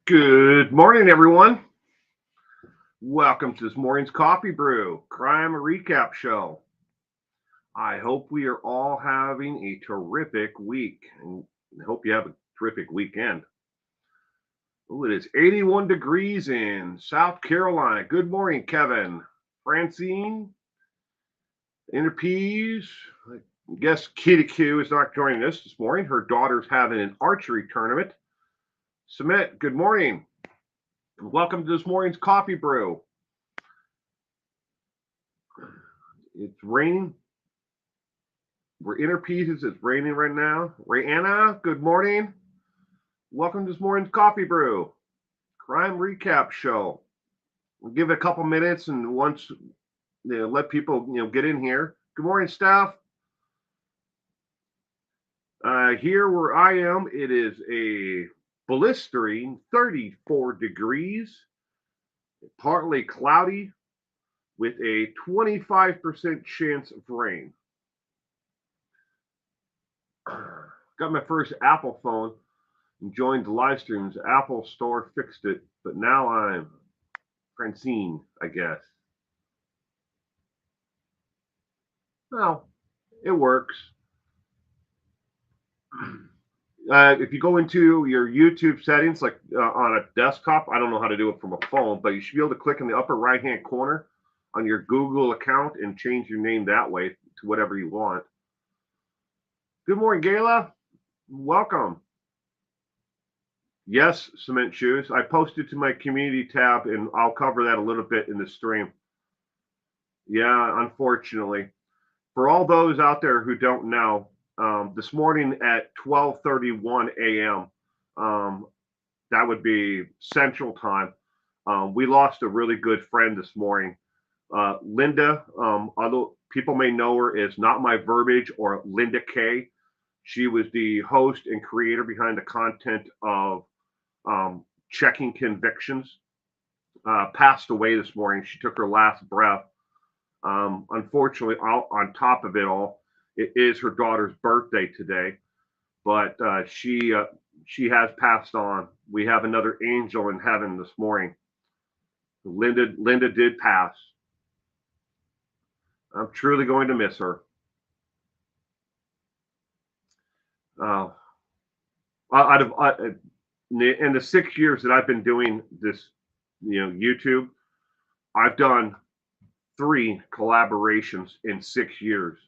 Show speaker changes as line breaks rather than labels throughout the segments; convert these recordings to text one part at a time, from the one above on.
Good morning, everyone. Welcome to this morning's Coffee Brew Crime Recap Show. I hope we are all having a terrific week and I hope you have a terrific weekend. Ooh, it is 81 degrees in South Carolina. Good morning, Kevin. Francine, Interpeas. I guess Kitty Q is not joining us this morning. Her daughter's having an archery tournament. Submit, good morning. Welcome to this morning's Coffee Brew. It's raining. We're inner pieces. It's raining right now. Rayanna, good morning. Welcome to this morning's Coffee Brew Crime Recap Show. We'll give it a couple minutes, and once let people get in here. Good morning, staff. Here where I am, it is a blistering 34 degrees, partly cloudy, with a 25% chance of rain. Got my first Apple phone and joined the live streams. Apple Store fixed it, but now I'm Francine, I guess. Well, it works. If you go into your YouTube settings, like on a desktop, I don't know how to do it from a phone, but you should be able to click in the upper right-hand corner on your Google account and change your name that way to whatever you want. Good morning, Gayla. Welcome. Yes, Cement Shoes. I posted to my community tab, and I'll cover that a little bit in the stream. Yeah, unfortunately. For all those out there who don't know, this morning at 12:31 a.m., that would be Central Time, we lost a really good friend this morning. Linda, other people may know her as Not My Verbiage or Linda K. She was the host and creator behind the content of Checking Convictions. Passed away this morning. She took her last breath. Unfortunately, on top of it all, it is her daughter's birthday today, but she has passed on. We have another angel in heaven this morning. Linda did pass. I'm truly going to miss her. Out of in the 6 years that I've been doing this, YouTube, I've done 3 collaborations in 6 years.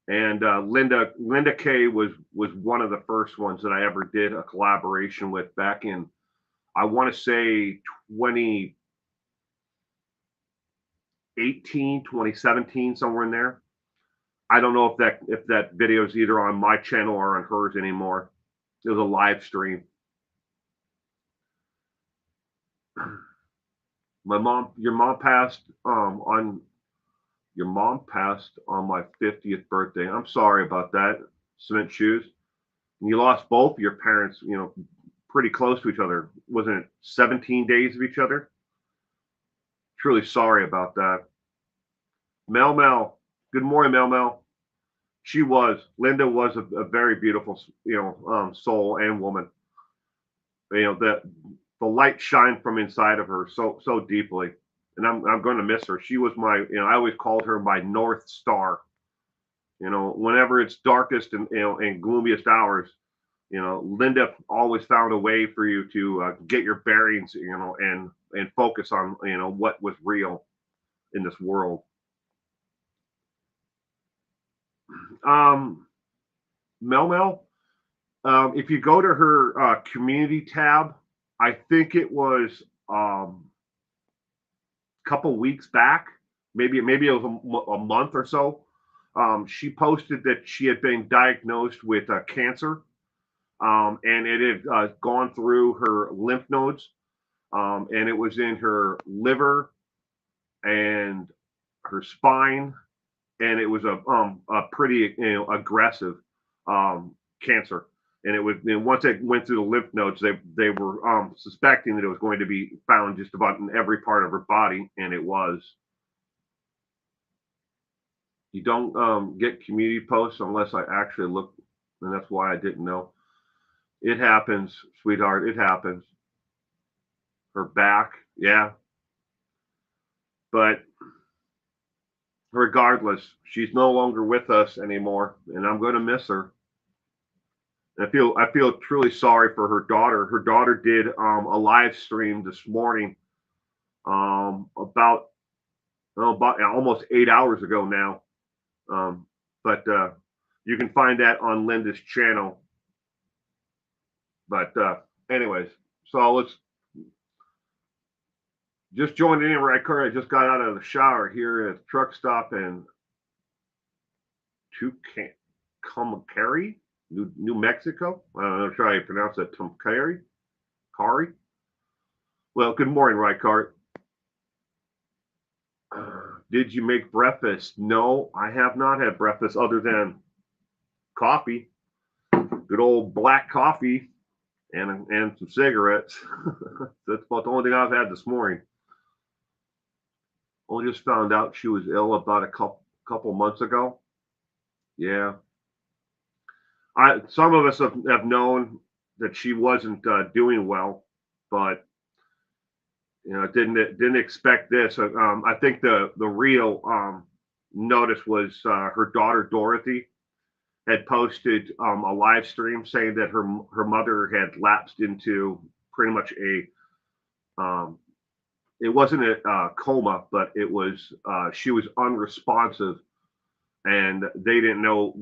And Linda K was one of the first ones that I ever did a collaboration with back in, I want to say 2018, 2017, somewhere in there. I don't know if that video is either on my channel or on hers anymore. It was a live stream. Your mom passed on my 50th birthday. I'm sorry about that, Cement Shoes. And you lost both your parents, pretty close to each other. Wasn't it 17 days of each other? Truly sorry about that. Mel, good morning, Mel. Linda was a very beautiful, soul and woman. The light shined from inside of her so deeply, and I'm going to miss her. She was I always called her my North Star. Whenever it's darkest and gloomiest hours, Linda always found a way for you to get your bearings, and focus on what was real in this world. Mel, if you go to her community tab, I think it was a couple weeks back, maybe it was a month or so. She posted that she had been diagnosed with cancer, and it had gone through her lymph nodes, and it was in her liver and her spine, and it was a pretty aggressive cancer. And it was, once it went through the lymph nodes, they were suspecting that it was going to be found just about in every part of her body, and it was. You don't get community posts unless I actually look, and that's why I didn't know. It happens, sweetheart. It happens. her back. Yeah, but regardless, she's no longer with us anymore, and I'm going to miss her. I feel truly sorry for her daughter. Her daughter did a live stream this morning, about almost 8 hours ago now. But you can find that on Linda's channel. But anyways, so let's just join in right car. I just got out of the shower here at the truck stop in Tucumcari, New Mexico. I don't know how you pronounce that. Tucumcari. Kari. Well, good morning, Rykart. Did you make breakfast? No, I have not had breakfast other than coffee, good old black coffee, and some cigarettes. That's about the only thing I've had this morning. Only just found out she was ill about a couple months ago. Yeah, some of us have known that she wasn't doing well, but didn't expect this. I think the real notice was her daughter Dorothy had posted a live stream saying that her mother had lapsed into pretty much it wasn't a coma, but it was she was unresponsive, and they didn't know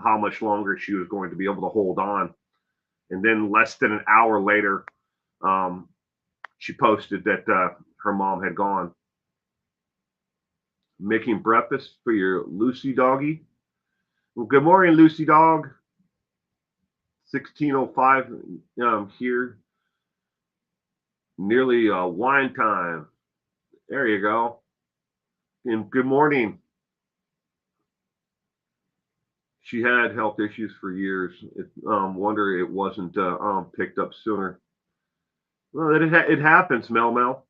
how much longer she was going to be able to hold on. And then less than an hour later, she posted that her mom had gone. Making breakfast for your Lucy doggy. Well, good morning, Lucy dog. 16:05 here. Nearly wine time. There you go. And good morning. She had health issues for years. Wonder it wasn't picked up sooner. Well, it happens, Mel.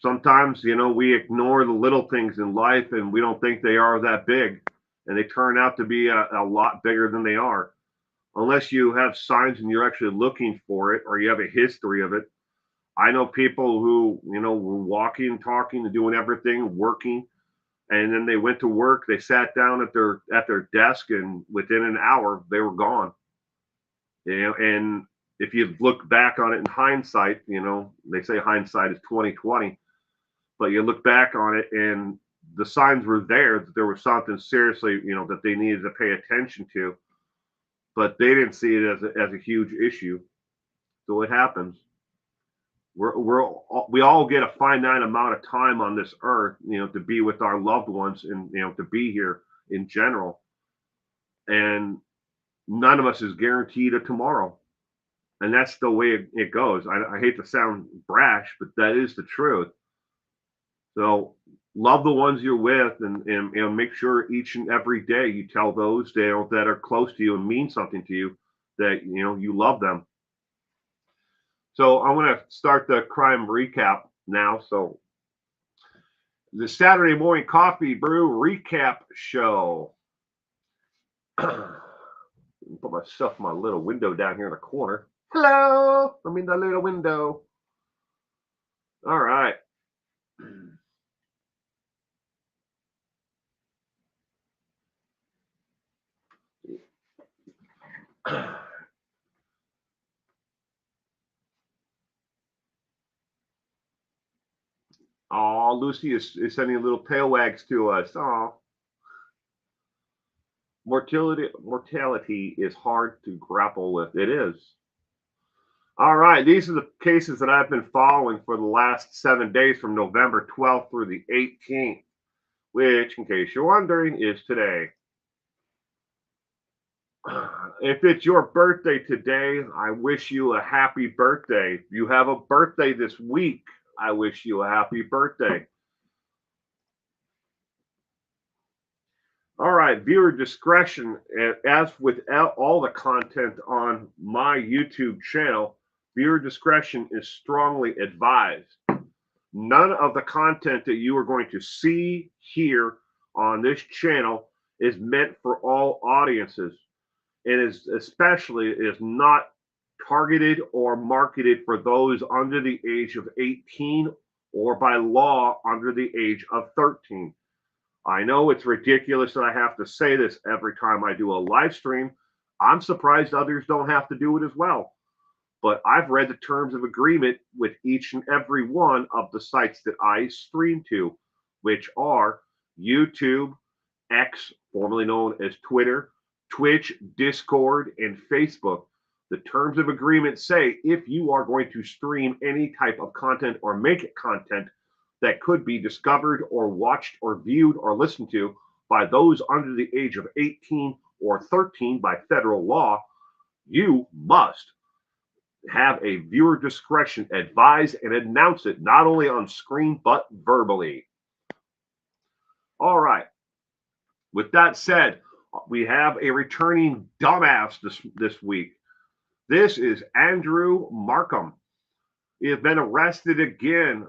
Sometimes, we ignore the little things in life and we don't think they are that big. And they turn out to be a lot bigger than they are. Unless you have signs and you're actually looking for it or you have a history of it. I know people who, were walking, talking, and doing everything, working, and then they went to work. They sat down at their desk, and within an hour, they were gone. And if you look back on it in hindsight, they say hindsight is 2020, but you look back on it, and the signs were there that there was something seriously, that they needed to pay attention to, but they didn't see it as a huge issue. So it happens. We all get a finite amount of time on this earth, to be with our loved ones and to be here in general. And none of us is guaranteed a tomorrow, and that's the way it goes. I hate to sound brash, but that is the truth. So love the ones you're with, and make sure each and every day you tell those that are close to you and mean something to you that you love them. So I'm going to start the crime recap now. So the Saturday morning coffee brew recap show. Put myself in my little window down here in the corner. Hello, I'm in the little window. All right. Oh, Lucy is sending little tail wags to us. Oh. Mortality is hard to grapple with. It is. All right, these are the cases that I've been following for the last 7 days from November 12th through the 18th, which, in case you're wondering, is today. If it's your birthday today, I wish you a happy birthday. If you have a birthday this week, I wish you a happy birthday. All right, viewer discretion. As with all the content on my YouTube channel, viewer discretion is strongly advised. None of the content that you are going to see here on this channel is meant for all audiences. It is not targeted or marketed for those under the age of 18 or by law under the age of 13. I know it's ridiculous that I have to say this every time I do a live stream. I'm surprised others don't have to do it as well. But I've read the terms of agreement with each and every one of the sites that I stream to, which are YouTube, X, formerly known as Twitter, Twitch, Discord, and Facebook. The terms of agreement say if you are going to stream any type of content or make it content that could be discovered or watched or viewed or listened to by those under the age of 18 or 13 by federal law, you must have a viewer discretion advise and announce it not only on screen but verbally. All right. With that said, we have a returning dumbass this week. This is Andrew Markham. He has been arrested again.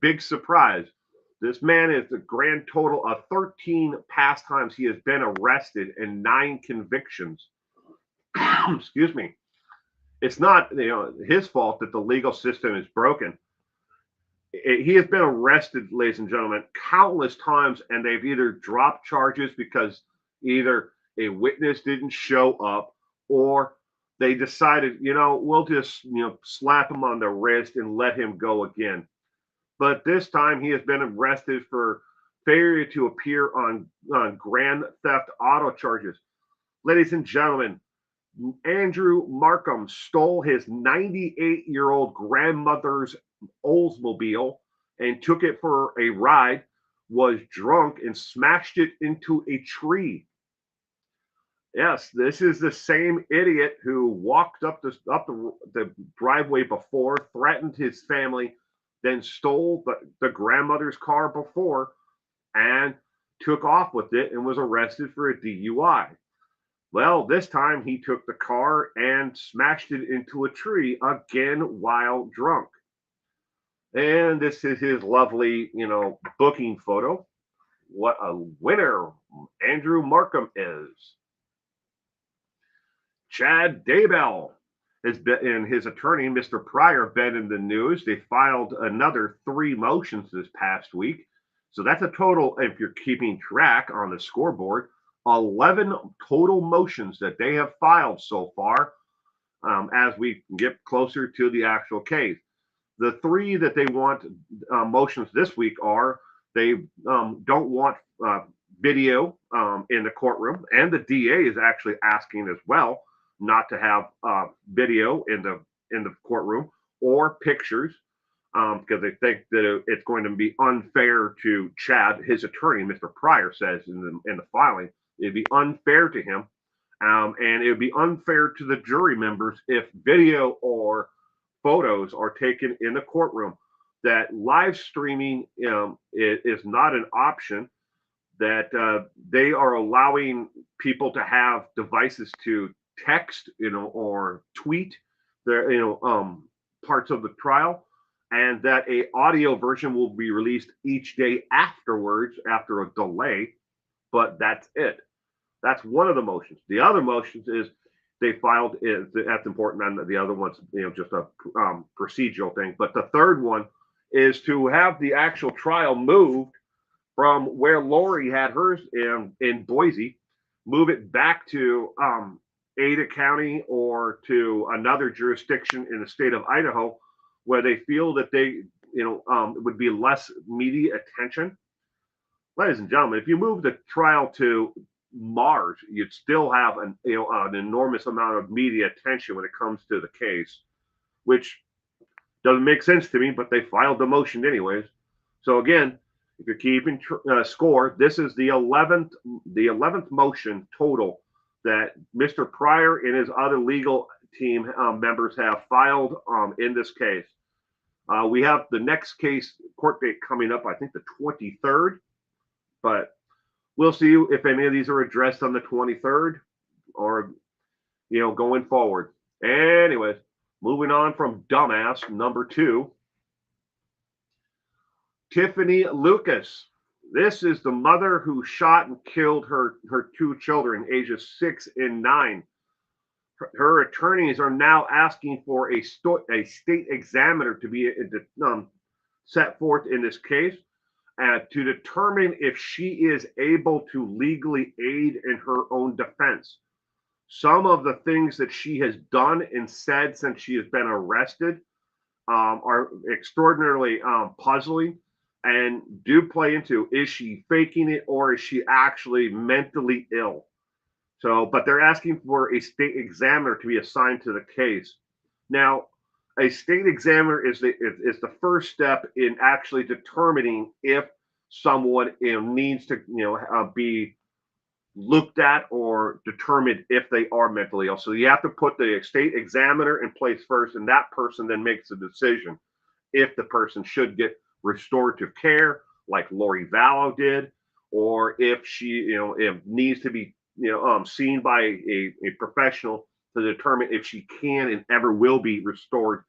Big surprise. This man is the grand total of 13 past times he has been arrested and 9 convictions. Excuse me. It's not his fault that the legal system is broken. He has been arrested, ladies and gentlemen, countless times, and they've either dropped charges because either a witness didn't show up or they decided, we'll just, slap him on the wrist and let him go again. But this time he has been arrested for failure to appear on grand theft auto charges. Ladies and gentlemen, Andrew Markham stole his 98-year-old grandmother's Oldsmobile and took it for a ride, was drunk, and smashed it into a tree. Yes, this is the same idiot who walked up the driveway before, threatened his family, then stole the grandmother's car before, and took off with it and was arrested for a DUI. Well, this time he took the car and smashed it into a tree again while drunk. And this is his lovely, booking photo. What a winner Andrew Markham is. Chad Daybell has been, and his attorney, Mr. Pryor, been in the news. They filed another 3 motions this past week. So that's a total, if you're keeping track on the scoreboard, 11 total motions that they have filed so far as we get closer to the actual case. The 3 that they want motions this week are they don't want video in the courtroom, and the DA is actually asking as well not to have video in the courtroom or pictures because they think that it's going to be unfair to Chad. His attorney, Mr. Pryor, says in the filing, it'd be unfair to him, and it would be unfair to the jury members if video or photos are taken in the courtroom. That live streaming is not an option. That they are allowing people to have devices to text, or tweet their, parts of the trial, and that a audio version will be released each day afterwards after a delay. But that's it. That's one of the motions. The other motions is they filed is that's important, and the other one's just a procedural thing. But the third one is to have the actual trial moved from where Lori had hers in Boise, move it back to Ada County or to another jurisdiction in the state of Idaho, where they feel that they would be less media attention. Ladies and gentlemen, if you move the trial to Mars, you'd still have an enormous amount of media attention when it comes to the case, which doesn't make sense to me, but they filed the motion anyways. So again, if you're keeping score, this is the 11th motion total that Mr. Pryor and his other legal team members have filed in this case. We have the next case court date coming up, I think the 23rd, but we'll see if any of these are addressed on the 23rd or, going forward. Anyways, moving on from dumbass number 2. Tiffany Lucas. This is the mother who shot and killed her 2 children, ages 6 and 9. her attorneys are now asking for a state examiner to be set forth in this case to determine if she is able to legally aid in her own defense. Some of the things that she has done and said since she has been arrested are extraordinarily puzzling and do play into, is she faking it or is she actually mentally ill? So, but they're asking for a state examiner to be assigned to the case. Now, a state examiner is the first step in actually determining if someone needs to be looked at or determined if they are mentally ill. So you have to put the state examiner in place first, and that person then makes a decision if the person should get restorative care, like Lori Vallow did, or if she, if needs to be, seen by a professional to determine if she can and ever will be restored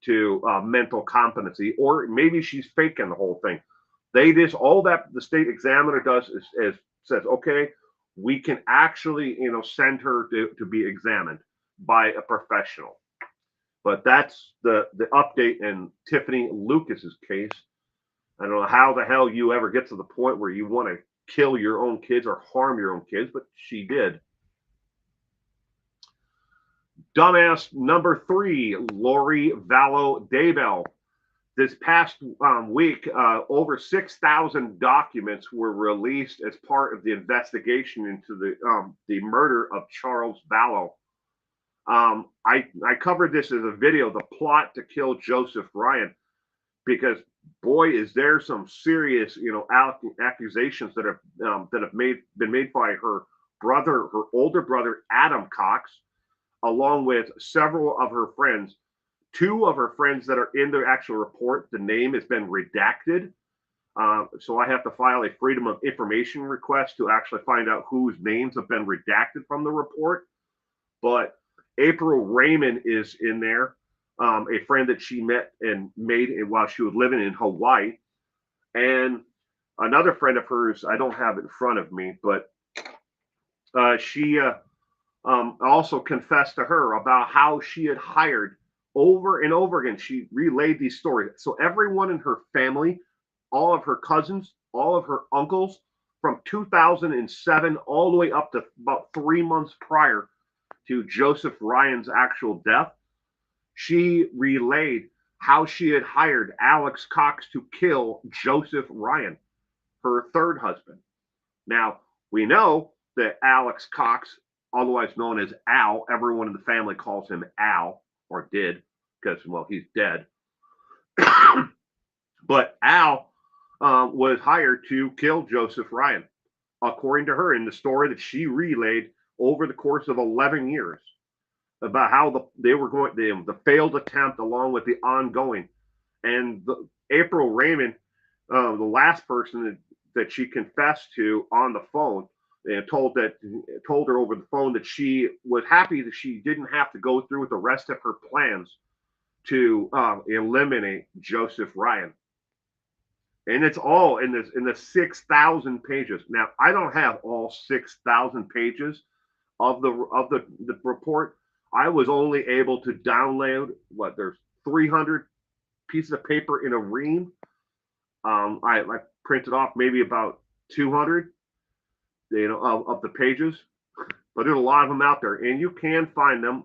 to mental competency, or maybe she's faking the whole thing. They just all that the state examiner does is says, okay, we can actually, send her to be examined by a professional. But that's the update in Tiffany Lucas's case. I don't know how the hell you ever get to the point where you want to kill your own kids or harm your own kids, but she did. Dumbass number 3, Lori Vallow Daybell. This past week, over 6,000 documents were released as part of the investigation into the murder of Charles Vallow. I covered this as a video, the plot to kill Joseph Ryan, because boy, is there some serious, accusations that have been made by her brother, her older brother Adam Cox, along with several of her friends. 2 of her friends that are in the actual report, the name has been redacted. So I have to file a Freedom of Information request to actually find out whose names have been redacted from the report. But April Raymond is in there, a friend that she met and made while she was living in Hawaii. And another friend of hers, I don't have it in front of me, but she also confessed to her about how she had hired over and over again. She relayed these stories. So everyone in her family, all of her cousins, all of her uncles, from 2007 all the way up to about 3 months prior to Joseph Ryan's actual death, she relayed how she had hired Alex Cox to kill Joseph Ryan, her third husband. Now, we know that Alex Cox, otherwise known as Al, everyone in the family calls him Al, or did, because, well, he's dead. But Al was hired to kill Joseph Ryan, according to her, in the story that she relayed over the course of 11 years, about how they were going, the failed attempt along with the ongoing. And April Raymond, the last person that she confessed to on the phone, and told her over the phone that she was happy that she didn't have to go through with the rest of her plans to eliminate Joseph Ryan. And it's all in the 6,000 pages. Now, I don't have all 6,000 pages of the report. I was only able to download there's 300 pieces of paper in a ream. I printed off maybe about 200, of the pages, but there's a lot of them out there, and you can find them.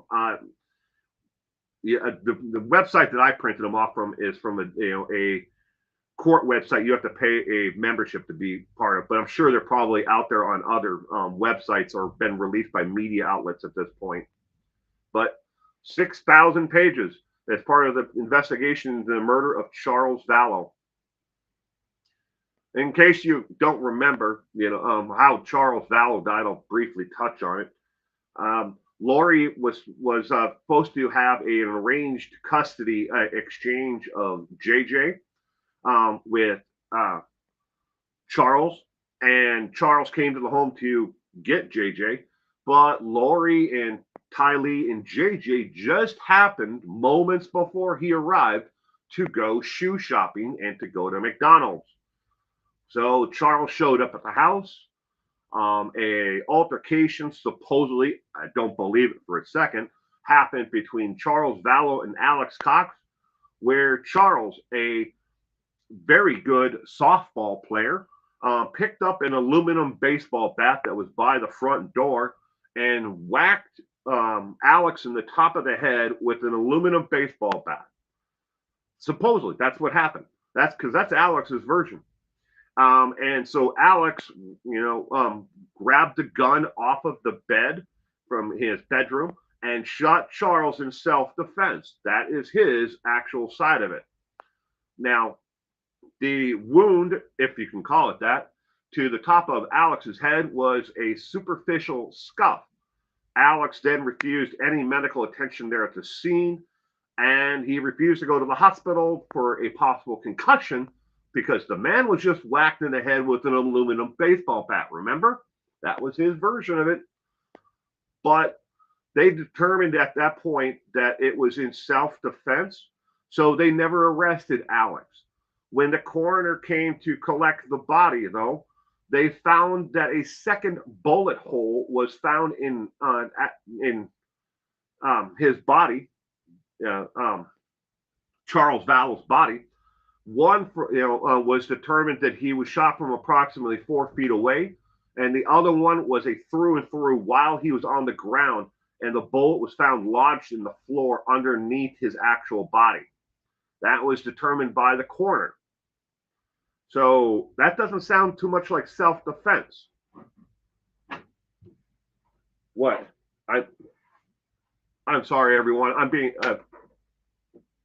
The website that I printed them off from is from a court website. You have to pay a membership to be part of, but I'm sure they're probably out there on other websites or been released by media outlets at this point. But 6,000 pages as part of the investigation into the murder of Charles Vallow. In case you don't remember, how Charles Vallow died, I'll briefly touch on it. Lori was supposed to have an arranged custody exchange of JJ with Charles, and Charles came to the home to get JJ, but Lori and Tylee and JJ just happened moments before he arrived to go shoe shopping and to go to McDonald's. So Charles showed up at the house. A altercation, supposedly, I don't believe it for a second, happened between Charles Vallow and Alex Cox, where Charles, a very good softball player, picked up an aluminum baseball bat that was by the front door and whacked Alex in the top of the head with an aluminum baseball bat. Supposedly, that's what happened. That's because that's Alex's version. And so Alex, grabbed the gun off of the bed from his bedroom and shot Charles in self-defense. That is his actual side of it. Now, the wound, if you can call it that, to the top of Alex's head was a superficial scuff. Alex then refused any medical attention there at the scene, and he refused to go to the hospital for a possible concussion because the man was just whacked in the head with an aluminum baseball bat. Remember? That was his version of it. But they determined at that point that it was in self-defense, so they never arrested Alex. When the coroner came to collect the body, though, they found that a second bullet hole was found in his body, Charles Vallow's body. One was determined that he was shot from approximately 4 feet away, and the other one was a through and through while he was on the ground, and the bullet was found lodged in the floor underneath his actual body. That was determined by the coroner. So that doesn't sound too much like self-defense. What? I'm sorry, everyone. I'm being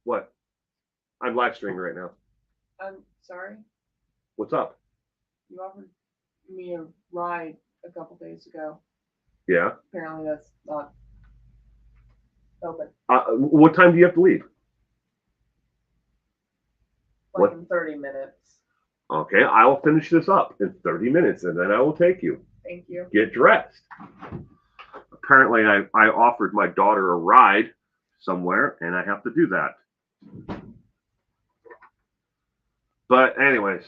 what? I'm live streaming right now.
I'm sorry.
What's up?
You offered me a ride a couple days ago.
Yeah.
Apparently that's not open.
What time do you have to leave?
Like in 30 minutes.
Okay, I will finish this up in 30 minutes, and then I will take you.
Thank you.
Get dressed. Apparently, I offered my daughter a ride somewhere, and I have to do that. But anyways,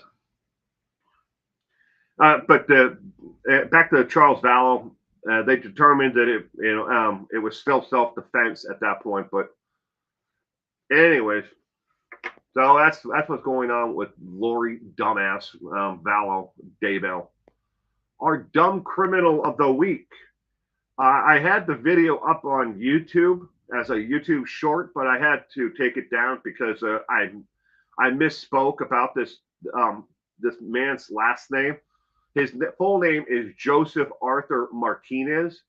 back to Charles Vallow. They determined that it was still self-defense at that point. But anyways, so that's what's going on with Lori dumbass Vallow Daybell. Our dumb criminal of the week. I had the video up on YouTube as a YouTube short, but I had to take it down because I misspoke about this man's last name. His full name is Joseph Arthur Martinez,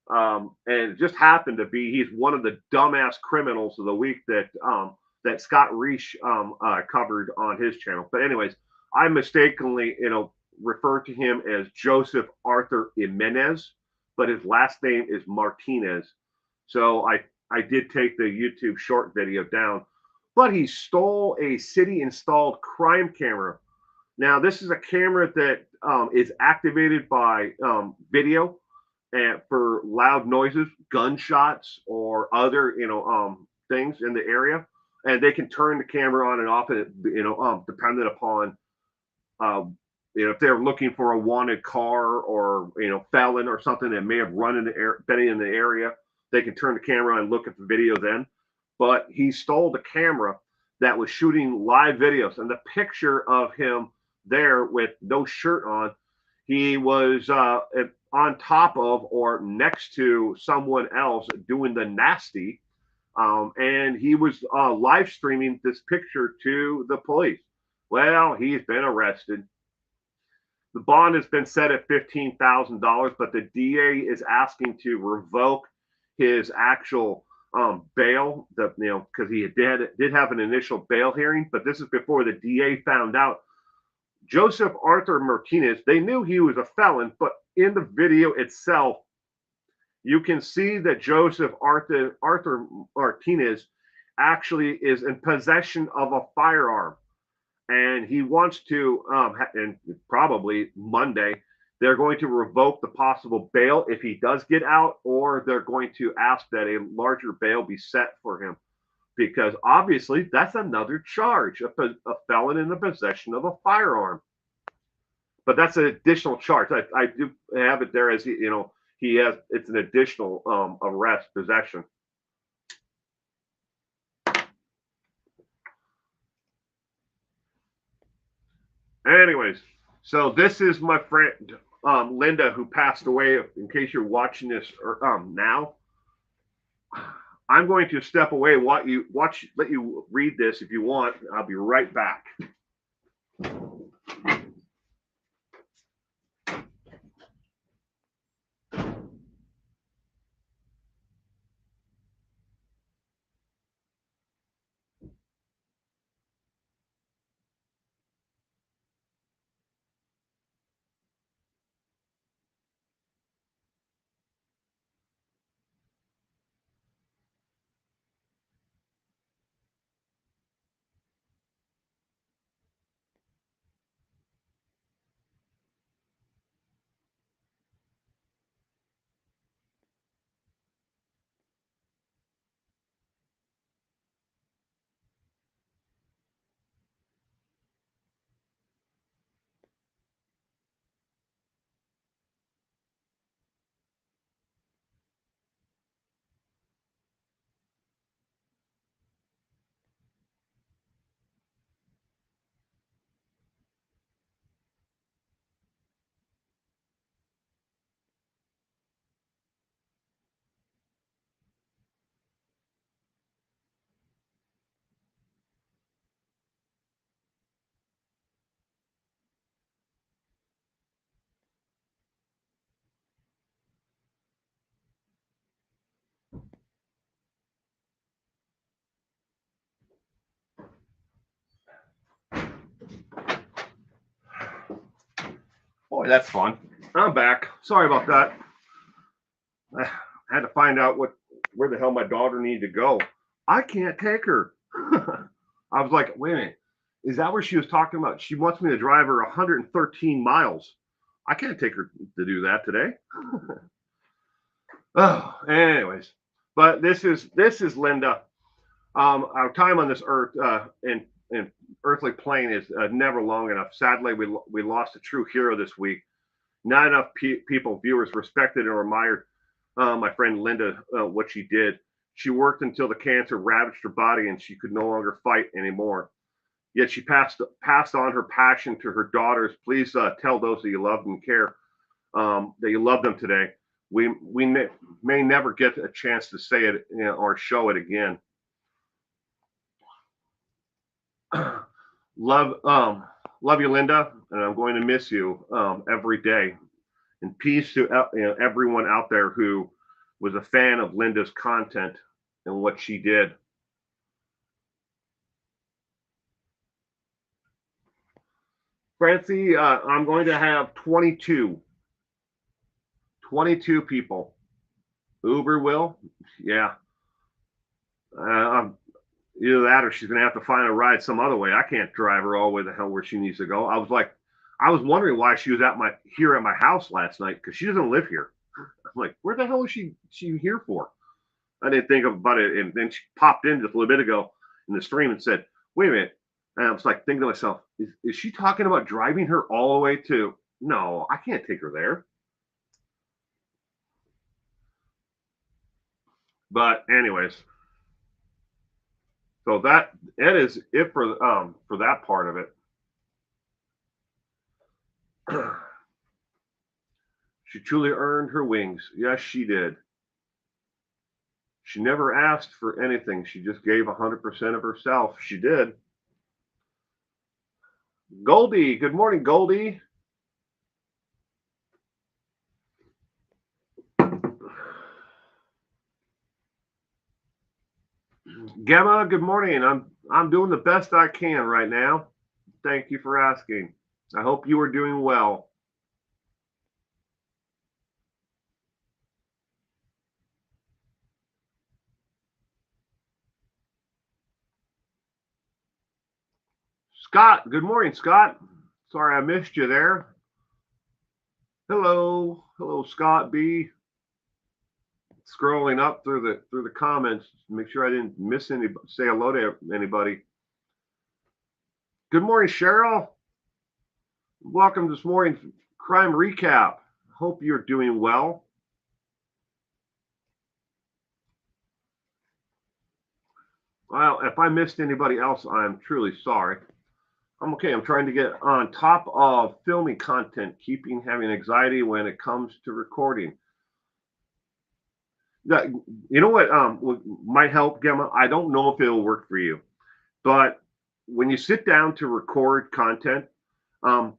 and it just happened to be he's one of the dumbass criminals of the week that Scott Reich covered on his channel. But anyways, I mistakenly referred to him as Joseph Arthur Jimenez, but his last name is Martinez. So I did take the YouTube short video down. But he stole a city-installed crime camera. Now, this is a camera that is activated by video and for loud noises, gunshots, or other things in the area, and they can turn the camera on and off, dependent upon if they're looking for a wanted car or felon or something that may have been in the area, they can turn the camera and look at the video then. But he stole the camera that was shooting live videos, and the picture of him there with no shirt on, he was on top of or next to someone else doing the nasty, and he was live streaming this picture to the police. Well, he's been arrested. The bond has been set at $15,000, but the DA is asking to revoke his actual bail, because he did have an initial bail hearing, but this is before the DA found out. Joseph Arthur Martinez, they knew he was a felon, but in the video itself, you can see that Joseph Arthur Martinez actually is in possession of a firearm. And he wants to, and probably Monday, they're going to revoke the possible bail if he does get out, or they're going to ask that a larger bail be set for him. Because obviously that's another charge, a felon in the possession of a firearm. but that's an additional charge. I do have it there as he has. It's an additional arrest possession. Anyways, so this is my friend Linda, who passed away. In case you're watching this now, I'm going to step away. Let you read this if you want. I'll be right back. Boy, that's fun. I'm back. Sorry about that. I had to find out where the hell my daughter needed to go. I can't take her. I was like, wait a minute. Is that where she was talking about? She wants me to drive her 113 miles. I can't take her to do that today. Oh, anyways, but this is Linda. Our time on this earth in earthly plane is never long enough. Sadly, we lost a true hero this week. Not enough people, viewers, respected or admired my friend Linda, what she did. She worked until the cancer ravaged her body and she could no longer fight anymore. Yet she passed on her passion to her daughters. Please tell those that you love and care that you love them today. We may never get a chance to say it or show it again. Love you, Linda, and I'm going to miss you every day. And peace to everyone out there who was a fan of Linda's content and what she did. Francie, I'm going to have 22 people. Uber will, yeah. Either that or she's going to have to find a ride some other way. I can't drive her all the way the hell where she needs to go. I was wondering why she was here at my house last night because she doesn't live here. I'm like, where the hell is she here for? I didn't think about it, and then she popped in just a little bit ago in the stream and said, "Wait a minute." And I was like thinking to myself, is she talking about driving her all the way to? No, I can't take her there. But anyways, so that is it for that part of it. She truly earned her wings. Yes, she did. She never asked for anything. She just gave 100% of herself. She did. Goldie, good morning, Goldie. Gemma, good morning. I'm doing the best I can right now. Thank you for asking. I hope you are doing well. Scott, good morning, Scott. Sorry I missed you there. Hello, Scott B. Scrolling up through the comments, make sure I didn't miss anybody. Say hello to anybody. Good morning, Cheryl. Welcome to this morning's crime recap. Hope you're doing well. Well, if I missed anybody else, I'm truly sorry. I'm okay. I'm trying to get on top of filming content, keeping having anxiety when it comes to recording. That- You know what might help, Gemma? I don't know if it'll work for you, but when you sit down to record content,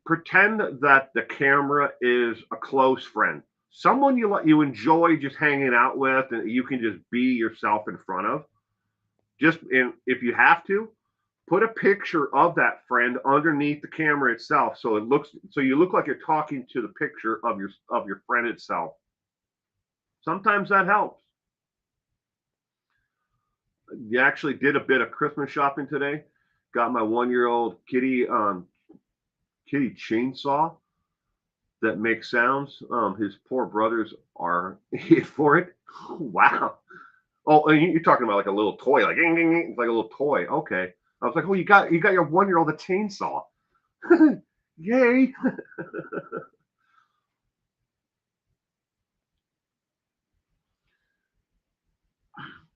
pretend that the camera is a close friend, someone you enjoy just hanging out with, and you can just be yourself in front of. Just in, if you have to, put a picture of that friend underneath the camera itself, so you look like you're talking to the picture of your friend itself. Sometimes that helps. You actually did a bit of Christmas shopping today. Got my 1 year old kitty chainsaw that makes sounds. His poor brothers are hit for it. Wow. Oh, and you're talking about like a little toy, like it's like a little toy. Okay. I was like, oh, you got your 1 year old a chainsaw. Yay.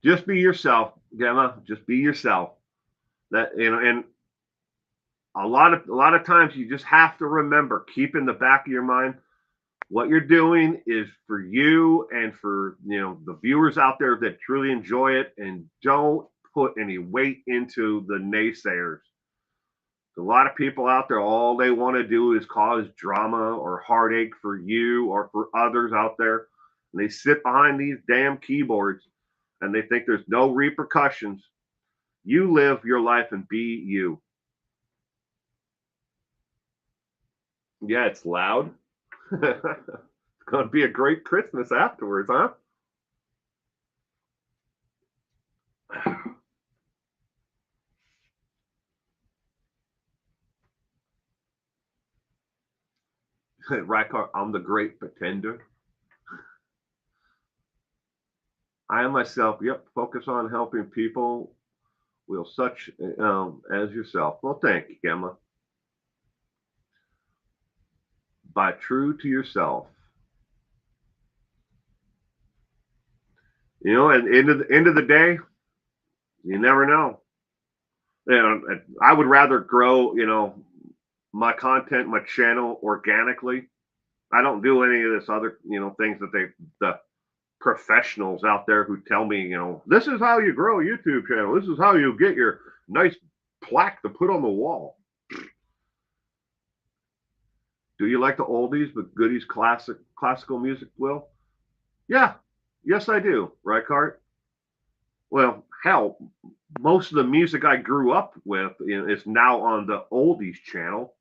Just be yourself, Gemma. Just be yourself. That and a lot of times you just have to remember, keep in the back of your mind, what you're doing is for you and for the viewers out there that truly enjoy it, and don't put any weight into the naysayers. A lot of people out there, all they want to do is cause drama or heartache for you or for others out there. And they sit behind these damn keyboards and they think there's no repercussions. You live your life and be you. Yeah, it's loud. It's going to be a great Christmas afterwards, huh? Rycar, I'm the great pretender. I am myself. Yep, focus on helping people. Will such as yourself. Well, thank you, Gemma. By true to yourself. At the end of the day, you never know. I would rather grow, my content, my channel organically. I don't do any of this other, things that the professionals out there who tell me, this is how you grow a YouTube channel. This is how you get your nice plaque to put on the wall. Do you like the oldies but goodies classical music, Will? Yeah. Yes, I do. Right, Cart? Well, hell, most of the music I grew up with is now on the oldies channel.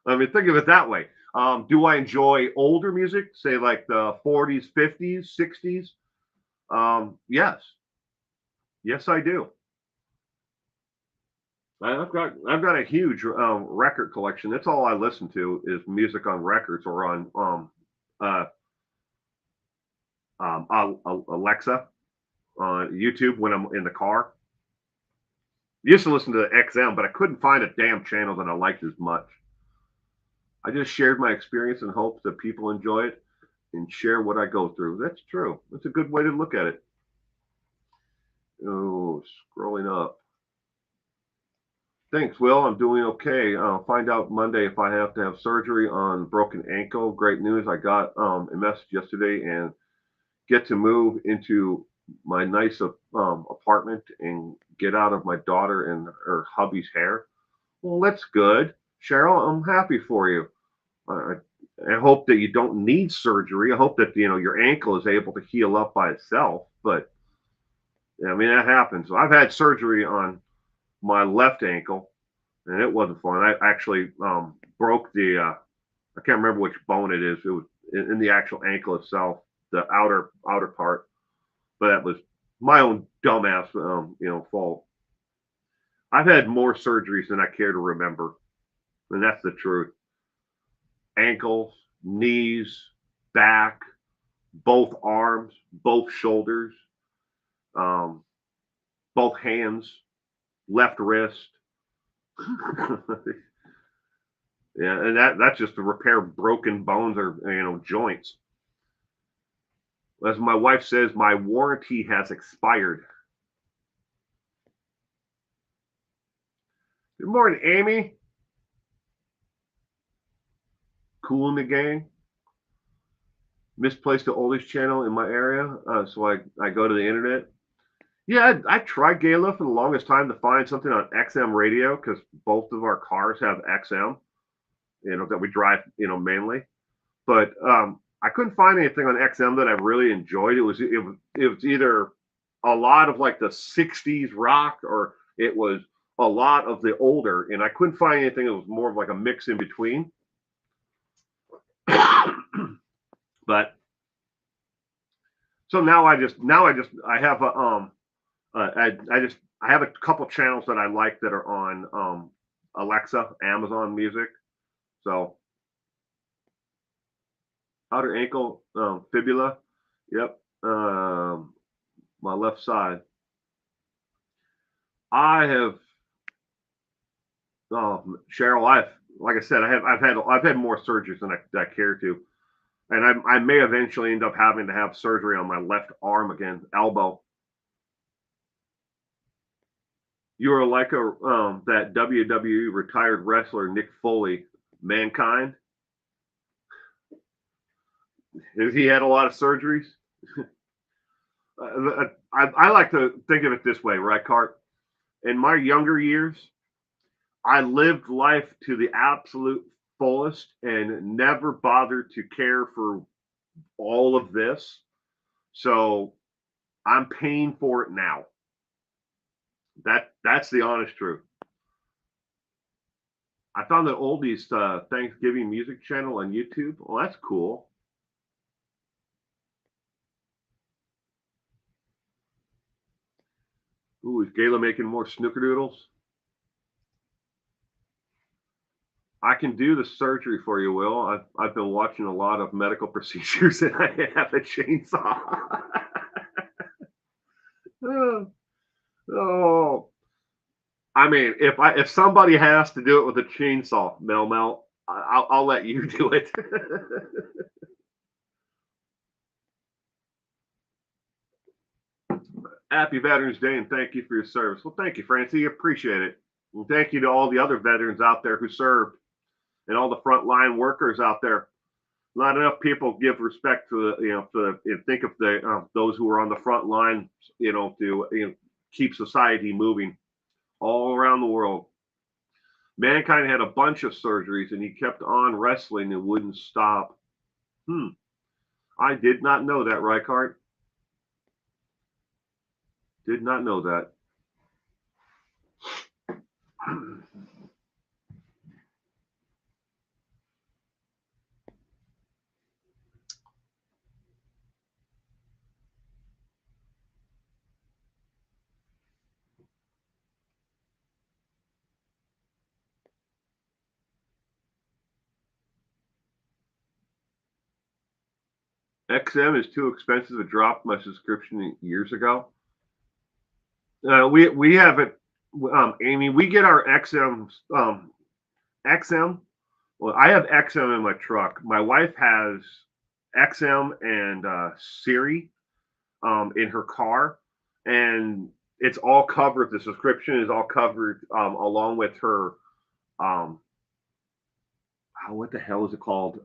I mean, think of it that way. Do I enjoy older music, say like the 40s, 50s, 60s? Yes. Yes, I do. I've got a huge record collection. That's all I listen to is music on records or on uh, Alexa on YouTube when I'm in the car. I used to listen to the XM, but I couldn't find a damn channel that I liked as much. I just shared my experience in hopes that people enjoy it and share what I go through. That's true. That's a good way to look at it. Oh, scrolling up. Thanks, Will. I'm doing okay. I'll find out Monday if I have to have surgery on broken ankle. Great news. I got a message yesterday and get to move into my nice apartment and get out of my daughter and her hubby's hair. Well, that's good. Cheryl, I'm happy for you. I, I hope that you don't need surgery. I hope that your ankle is able to heal up by itself. But yeah, I mean that happens. I've had surgery on my left ankle, and it wasn't fun. I actually broke the I can't remember which bone it is. It was in the actual ankle itself, the outer part. But that was my own dumbass fault. I've had more surgeries than I care to remember, and that's the truth. Ankles, knees, back, both arms, both shoulders, um, both hands, left wrist. Yeah, and that's just to repair broken bones or joints. As my wife says, my warranty has expired. Good morning, Amy. Cool in the gang. Misplaced the oldest channel in my area, so I go to the internet. Yeah, I tried Gala for the longest time to find something on XM radio because both of our cars have XM, that we drive, mainly. But I couldn't find anything on XM that I really enjoyed. It was either a lot of like the '60s rock or it was a lot of the older, and I couldn't find anything that was more of like a mix in between. But so I have a I have a couple channels that I like that are on Alexa, Amazon Music. So outer ankle fibula, yep, my left side. I have Cheryl. Like I said, I've had more surgeries than I care to, and I may eventually end up having to have surgery on my left arm again, elbow. You are like that WWE retired wrestler Nick Foley, Mankind. Has he had a lot of surgeries? I like to think of it this way, right, Cart? In my younger years, I lived life to the absolute fullest and never bothered to care for all of this. So I'm paying for it now. That's the honest truth. I found the oldies Thanksgiving music channel on YouTube. Well, that's cool. Ooh, is Gayla making more snickerdoodles? I can do the surgery for you, Will. I've been watching a lot of medical procedures and I have a chainsaw. Oh, I mean, if somebody has to do it with a chainsaw, Mel, I'll let you do it. Happy Veterans Day and thank you for your service. Well, thank you, Francie. Appreciate it. And thank you to all the other veterans out there who served and all the frontline workers out there. Not enough people give respect to think of the those who are on the front line, to keep society moving all around the world. Mankind had a bunch of surgeries and he kept on wrestling and wouldn't stop. I did not know that, Reichardt. Did not know that. XM is too expensive. It dropped my subscription years ago. We have it, Amy. We get our XM. Well, I have XM in my truck. My wife has XM and Siri in her car, and it's all covered. The subscription is all covered along with her. Um, what the hell is it called?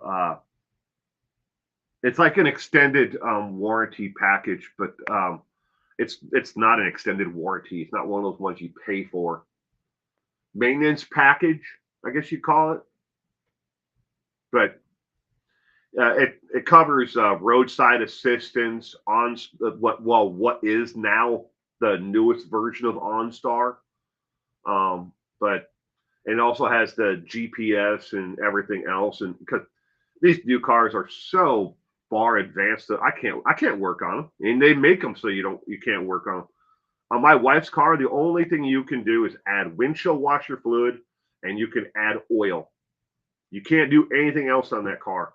It's like an extended warranty package, but it's not an extended warranty. It's not one of those ones you pay for. Maintenance package, I guess you call it. But it covers roadside assistance on what is now the newest version of OnStar, but it also has the GPS and everything else, and because these new cars are so far advanced that I can't work on them, and they make them so you can't work on them. On my wife's car, the only thing you can do is add windshield washer fluid, and you can add oil. You can't do anything else on that car.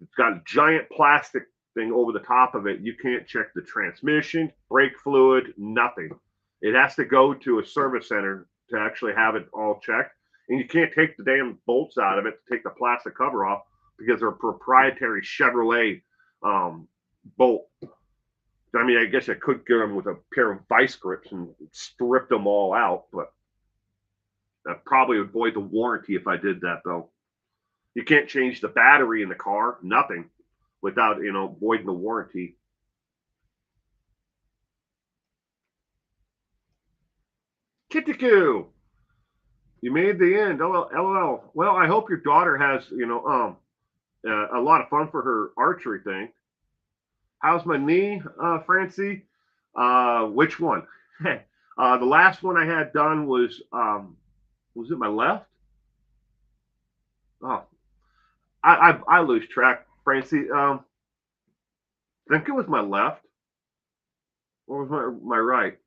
It's got a giant plastic thing over the top of it. You can't check the transmission, brake fluid, nothing. It has to go to a service center to actually have it all checked. and you can't take the damn bolts out of it to take the plastic cover off because they're a proprietary Chevrolet bolt. I mean, I guess I could get them with a pair of vice grips and strip them all out, but I'd probably avoid the warranty if I did that, though. You can't change the battery in the car, nothing, without, voiding the warranty. Kitiku, you made the end. LOL. Well, I hope your daughter has, a lot of fun for her archery thing. How's my knee, Francie? Which one? The last one I had done was it my left? Oh, I lose track, Francie. I think it was my left, or was my right?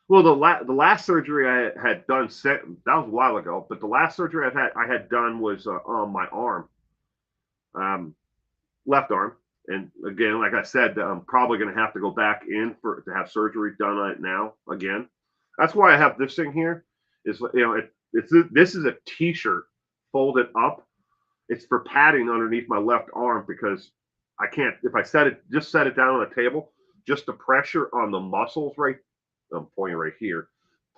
Well, the last surgery I had done that was a while ago, but the last surgery I had done was on my arm, um, left arm. And again, like I said, I'm probably going to have to go back in to have surgery done on it now again. That's why I have this thing here. Is this is a T-shirt folded up. It's for padding underneath my left arm because I can't, if I set it down on the table, just the pressure on the muscles right, I'm pointing right here,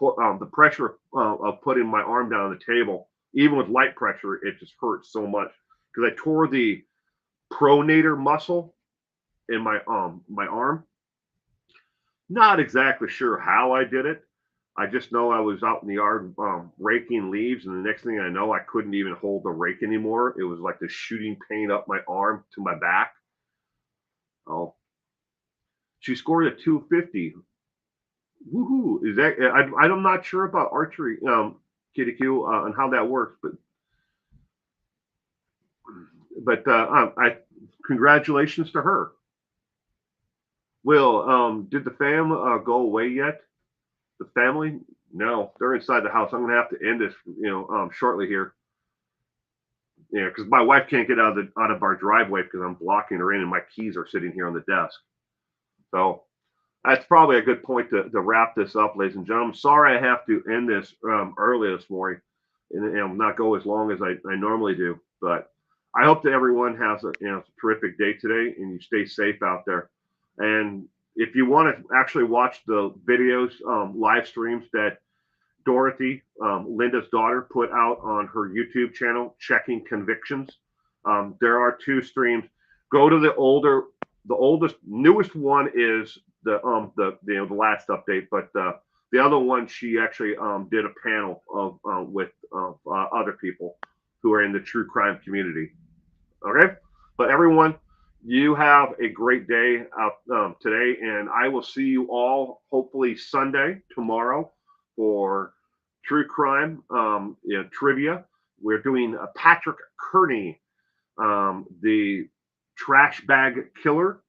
the pressure of putting my arm down on the table, even with light pressure, it just hurts so much because I tore the pronator muscle in my arm. Not exactly sure how I did it. I just know I was out in the yard raking leaves, and the next thing I know, I couldn't even hold the rake anymore. It was like the shooting pain up my arm to my back. Oh, she scored a 250. Woohoo! Is that? I'm not sure about archery, Kitty Q, and how that works, but I congratulations to her. Will, did the fam go away yet? The family? No, they're inside the house. I'm gonna have to end this, shortly here. Yeah, because my wife can't get out of our driveway because I'm blocking her in, and my keys are sitting here on the desk. So that's probably a good point to wrap this up, ladies and gentlemen. Sorry I have to end this early this morning and not go as long as I normally do. But I hope that everyone has a terrific day today and you stay safe out there. And if you want to actually watch the videos, live streams that Dorothy, Linda's daughter, put out on her YouTube channel, Checking Convictions. There are two streams. Go to the oldest, newest one is the last update, but the other one she actually did a panel of with other people who are in the true crime community. Okay, but everyone, you have a great day out today, and I will see you all hopefully Sunday tomorrow for true crime trivia. We're doing Patrick Kearney, the trash bag killer,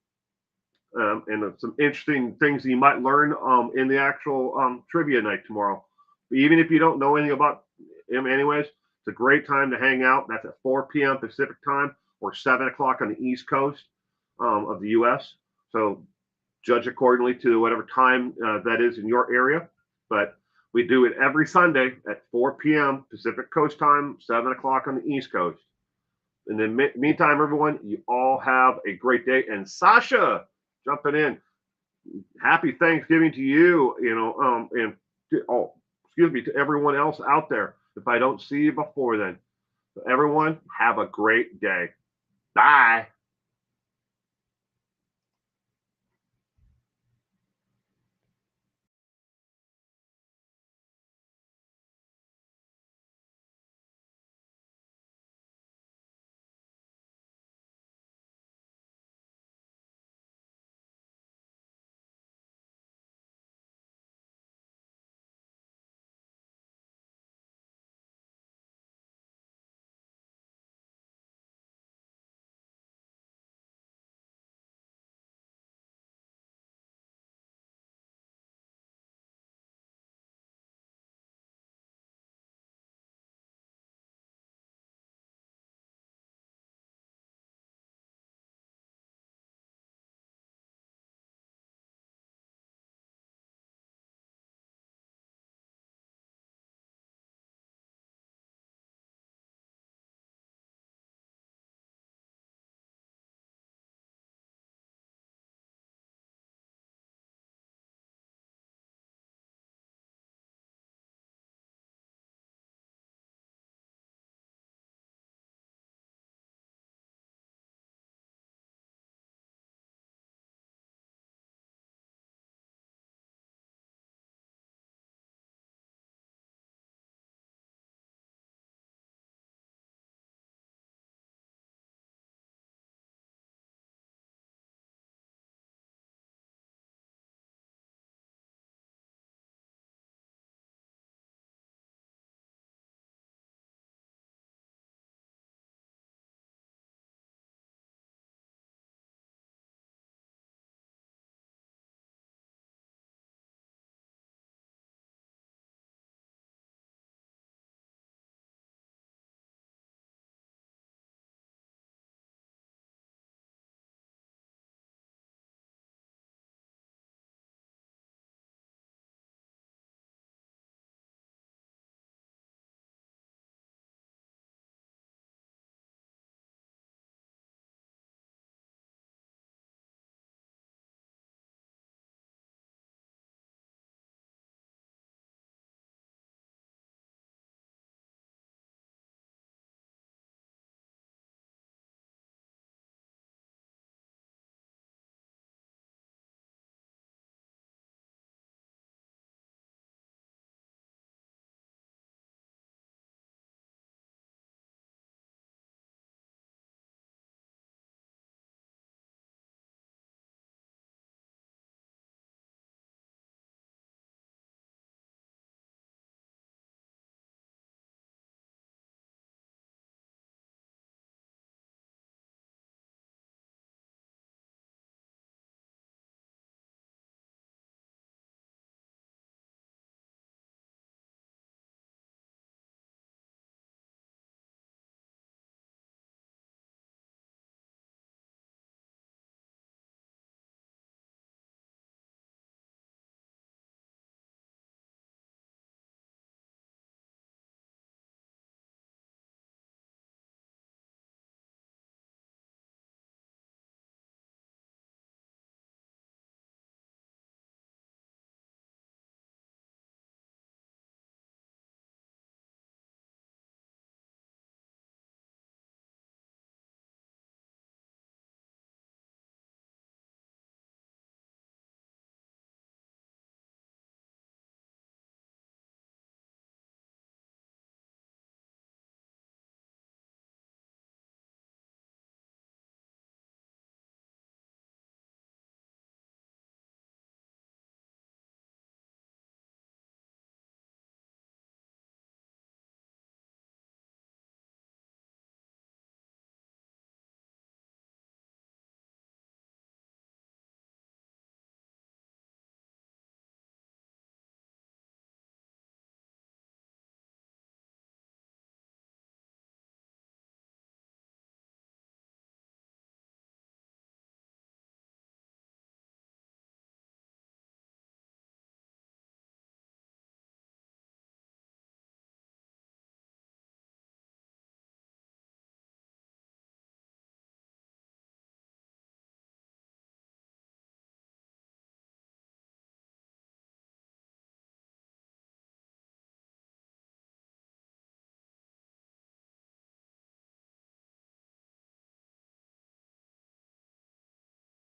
and some interesting things that you might learn in the actual trivia night tomorrow. Even if you don't know anything about him, anyways, it's a great time to hang out. That's at 4 p.m. Pacific time or 7 o'clock on the East Coast of the U.S. So judge accordingly to whatever time that is in your area. But we do it every Sunday at 4 p.m. Pacific Coast time, 7 o'clock on the East Coast. In the meantime, everyone, you all have a great day. And Sasha, jumping in, happy Thanksgiving to you, and excuse me, to everyone else out there. If I don't see you before then, everyone, have a great day. Bye.